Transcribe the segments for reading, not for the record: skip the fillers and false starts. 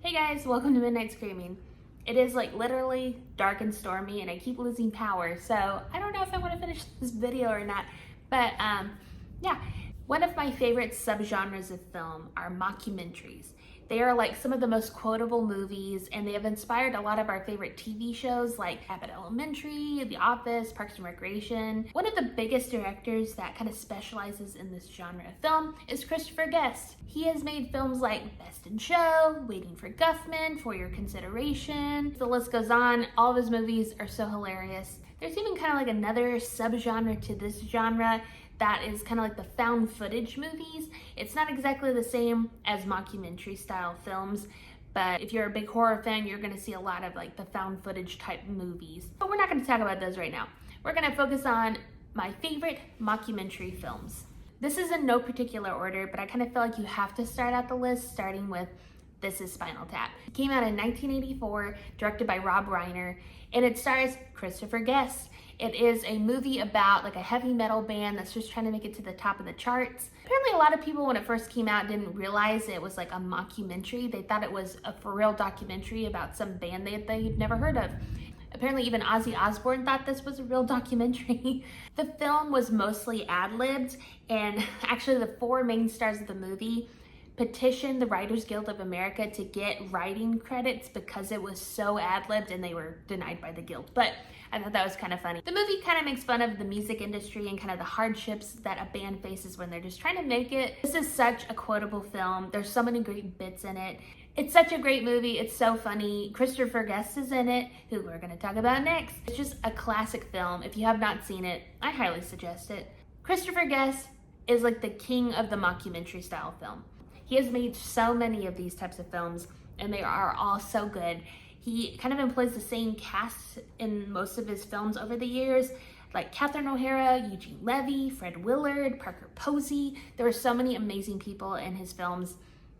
Hey guys, welcome to Midnight Screaming. It is like literally dark and stormy and I keep losing power, so I don't know if I want to finish this video or not, but yeah. One of my favorite subgenres of film are mockumentaries. They are like some of the most quotable movies and they have inspired a lot of our favorite TV shows like Abbott Elementary, The Office, Parks and Recreation. One of the biggest directors that kind of specializes in this genre of film is Christopher Guest. He has made films like Best in Show, Waiting for Guffman, For Your Consideration. The list goes on. All of his movies are so hilarious. There's even kind of like another subgenre to this genre that is kind of like the found footage movies. It's not exactly the same as mockumentary style films, but if you're a big horror fan, you're gonna see a lot of like the found footage type movies. But we're not gonna talk about those right now. We're gonna focus on my favorite mockumentary films. This is in no particular order, but I kind of feel like you have to start out the list starting with This Is Spinal Tap. It came out in 1984, directed by Rob Reiner, and it stars Christopher Guest. It is a movie about like a heavy metal band that's just trying to make it to the top of the charts. Apparently a lot of people when it first came out didn't realize it was like a mockumentary. They thought it was a for real documentary about some band they'd never heard of. Apparently even Ozzy Osbourne thought this was a real documentary. The film was mostly ad-libbed, and actually the four main stars of the movie petitioned the Writers Guild of America to get writing credits because it was so ad-libbed and they were denied by the guild. But I thought that was kind of funny. The movie kind of makes fun of the music industry and kind of the hardships that a band faces when they're just trying to make it. This is such a quotable film. There's so many great bits in it. It's such a great movie. It's so funny. Christopher Guest is in it, who we're going to talk about next. It's just a classic film. If you have not seen it, I highly suggest it. Christopher Guest is like the king of the mockumentary style film. He has made so many of these types of films and they are all so good. He kind of employs the same cast in most of his films over the years, like Catherine O'Hara, Eugene Levy, Fred Willard, Parker Posey. There are so many amazing people in his films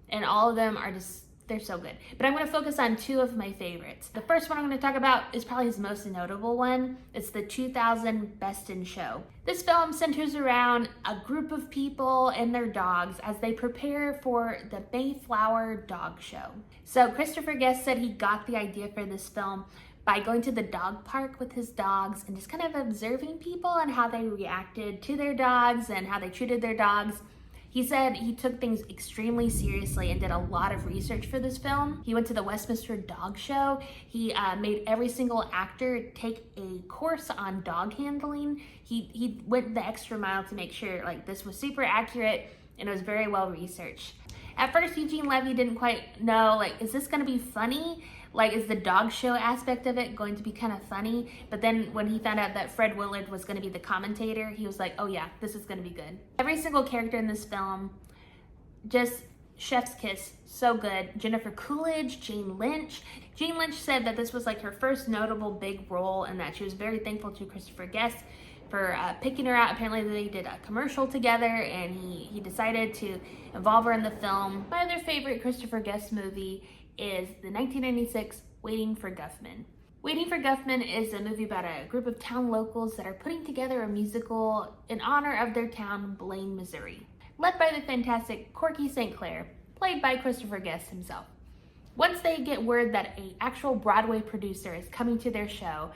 and all of them are just, they're so good. But I'm going to focus on two of my favorites. The first one I'm going to talk about is probably his most notable one. It's the 2000 Best in Show. This film centers around a group of people and their dogs as they prepare for the Mayflower Dog Show. So Christopher Guest said he got the idea for this film by going to the dog park with his dogs and just kind of observing people and how they reacted to their dogs and how they treated their dogs. He said he took things extremely seriously and did a lot of research for this film. He went to the Westminster Dog Show. He made every single actor take a course on dog handling. He went the extra mile to make sure like this was super accurate and it was very well researched. At first, Eugene Levy didn't quite know, like, is this gonna be funny? Like, is the dog show aspect of it going to be kind of funny? But then when he found out that Fred Willard was gonna be the commentator, he was like, oh yeah, this is gonna be good. Every single character in this film, just chef's kiss, so good. Jennifer Coolidge, Jane Lynch. Jane Lynch said that this was like her first notable big role and that she was very thankful to Christopher Guest for picking her out. Apparently they did a commercial together and he decided to involve her in the film. My other favorite Christopher Guest movie is the 1996 Waiting for Guffman. Waiting for Guffman is a movie about a group of town locals that are putting together a musical in honor of their town, Blaine, Missouri, led by the fantastic Corky St. Clair, played by Christopher Guest himself. Once they get word that an actual Broadway producer is coming to their show,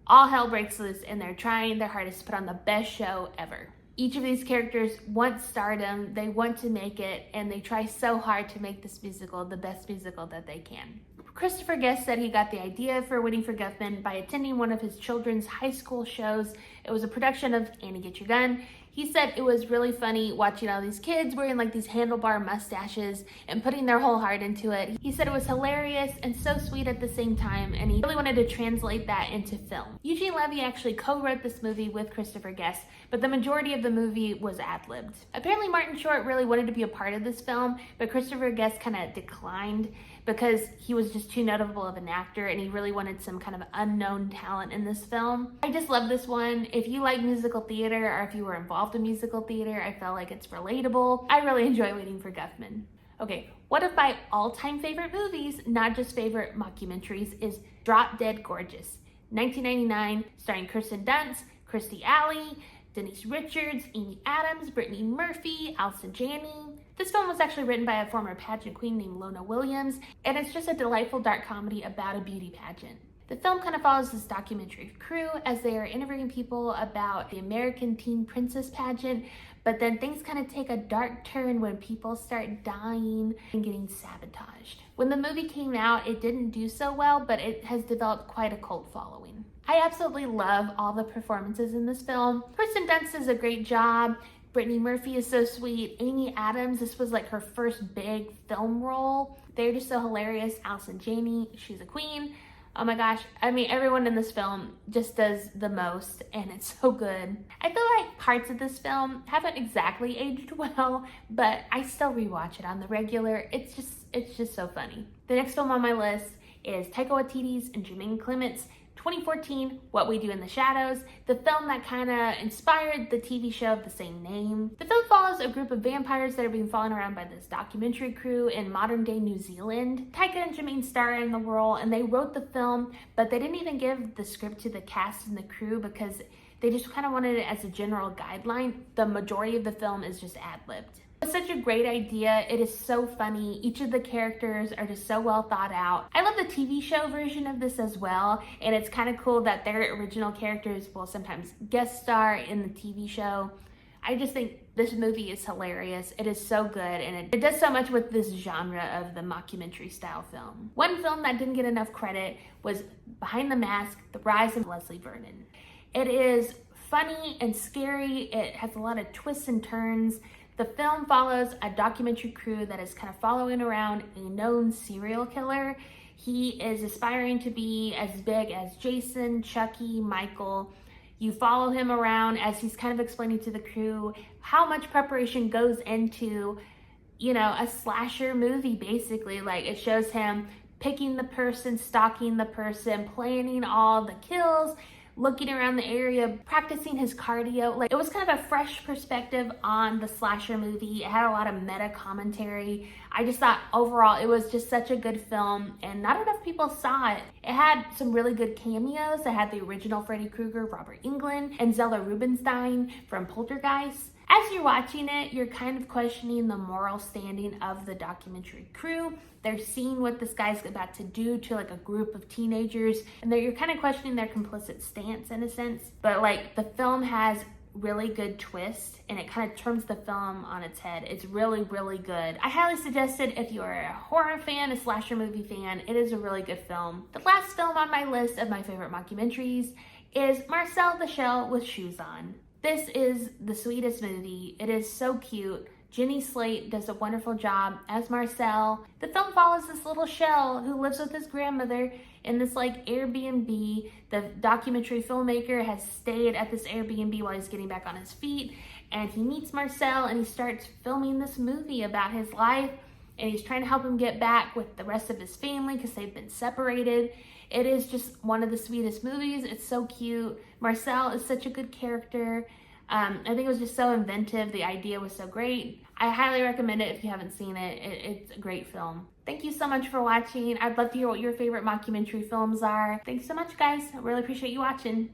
all hell breaks loose and they're trying their hardest to put on the best show ever. Each of these characters want stardom, they want to make it, and they try so hard to make this musical the best musical that they can. Christopher Guest said he got the idea for Waiting for Guffman by attending one of his children's high school shows. It was a production of Annie Get Your Gun. He said it was really funny watching all these kids wearing like these handlebar mustaches and putting their whole heart into it. He said it was hilarious and so sweet at the same time, and he really wanted to translate that into film. Eugene Levy actually co-wrote this movie with Christopher Guest, but the majority of the movie was ad-libbed. Apparently Martin Short really wanted to be a part of this film, but Christopher Guest kind of declined because he was just too notable of an actor and he really wanted some kind of unknown talent in this film. I just love this one. If you like musical theater or if you were involved in musical theater, I felt like it's relatable. I really enjoy Waiting for Guffman. Okay, one of my all-time favorite movies, not just favorite mockumentaries, is Drop Dead Gorgeous. 1999, starring Kirsten Dunst, Kirstie Alley, Denise Richards, Amy Adams, Brittany Murphy, Allison Janney. This film was actually written by a former pageant queen named Lona Williams, and it's just a delightful dark comedy about a beauty pageant. The film kind of follows this documentary crew as they are interviewing people about the American Teen Princess pageant, but then things kind of take a dark turn when people start dying and getting sabotaged. When the movie came out, it didn't do so well, but it has developed quite a cult following. I absolutely love all the performances in this film. Kirsten Dunst does a great job. Brittany Murphy is so sweet. Amy Adams, this was like her first big film role. They're just so hilarious. Allison Janney, she's a queen. Oh my gosh, I mean, everyone in this film just does the most, and it's so good. I feel like parts of this film haven't exactly aged well, but I still rewatch it on the regular. It's just so funny. The next film on my list is Taika Waititi's and Jermaine Clement's 2014, What We Do in the Shadows, the film that kind of inspired the TV show of the same name. The film follows a group of vampires that are being followed around by this documentary crew in modern day New Zealand. Taika and Jermaine star in the role, and they wrote the film, but they didn't even give the script to the cast and the crew because they just kind of wanted it as a general guideline. The majority of the film is just ad-libbed. It's such a great idea. It is so funny. Each of the characters are just so well thought out. I love the TV show version of this as well, and it's kind of cool that their original characters will sometimes guest star in the TV show. I just think this movie is hilarious. It is so good, and it does so much with this genre of the mockumentary style film. One film that didn't get enough credit was Behind the Mask, The Rise of Leslie Vernon. It is funny and scary. It has a lot of twists and turns. The film follows a documentary crew that is kind of following around a known serial killer. He is aspiring to be as big as Jason, Chucky, Michael. You follow him around as he's kind of explaining to the crew how much preparation goes into, you know, a slasher movie, basically. Like, it shows him picking the person, stalking the person, planning all the kills, looking around the area, practicing his cardio. Like, it was kind of a fresh perspective on the slasher movie. It had a lot of meta commentary. I just thought overall it was just such a good film, and not enough people saw it. It had some really good cameos. It had the original Freddy Krueger, Robert Englund, and Zella Rubinstein from Poltergeist. As you're watching it, you're kind of questioning the moral standing of the documentary crew. They're seeing what this guy's about to do to like a group of teenagers, and you're kind of questioning their complicit stance in a sense. But like, the film has really good twists, and it kind of turns the film on its head. It's really, really good. I highly suggest it if you're a horror fan, a slasher movie fan. It is a really good film. The last film on my list of my favorite mockumentaries is Marcel the Shell with Shoes On. This is the sweetest movie. It is so cute. Jenny Slate does a wonderful job as Marcel. The film follows this little shell who lives with his grandmother in this like Airbnb. The documentary filmmaker has stayed at this Airbnb while he's getting back on his feet, and he meets Marcel and he starts filming this movie about his life, and he's trying to help him get back with the rest of his family because they've been separated. It is just one of the sweetest movies. It's so cute. Marcel is such a good character. I think it was just so inventive. The idea was so great. I highly recommend it if you haven't seen it. It's a great film. Thank you so much for watching. I'd love to hear what your favorite mockumentary films are. Thanks so much, guys. I really appreciate you watching.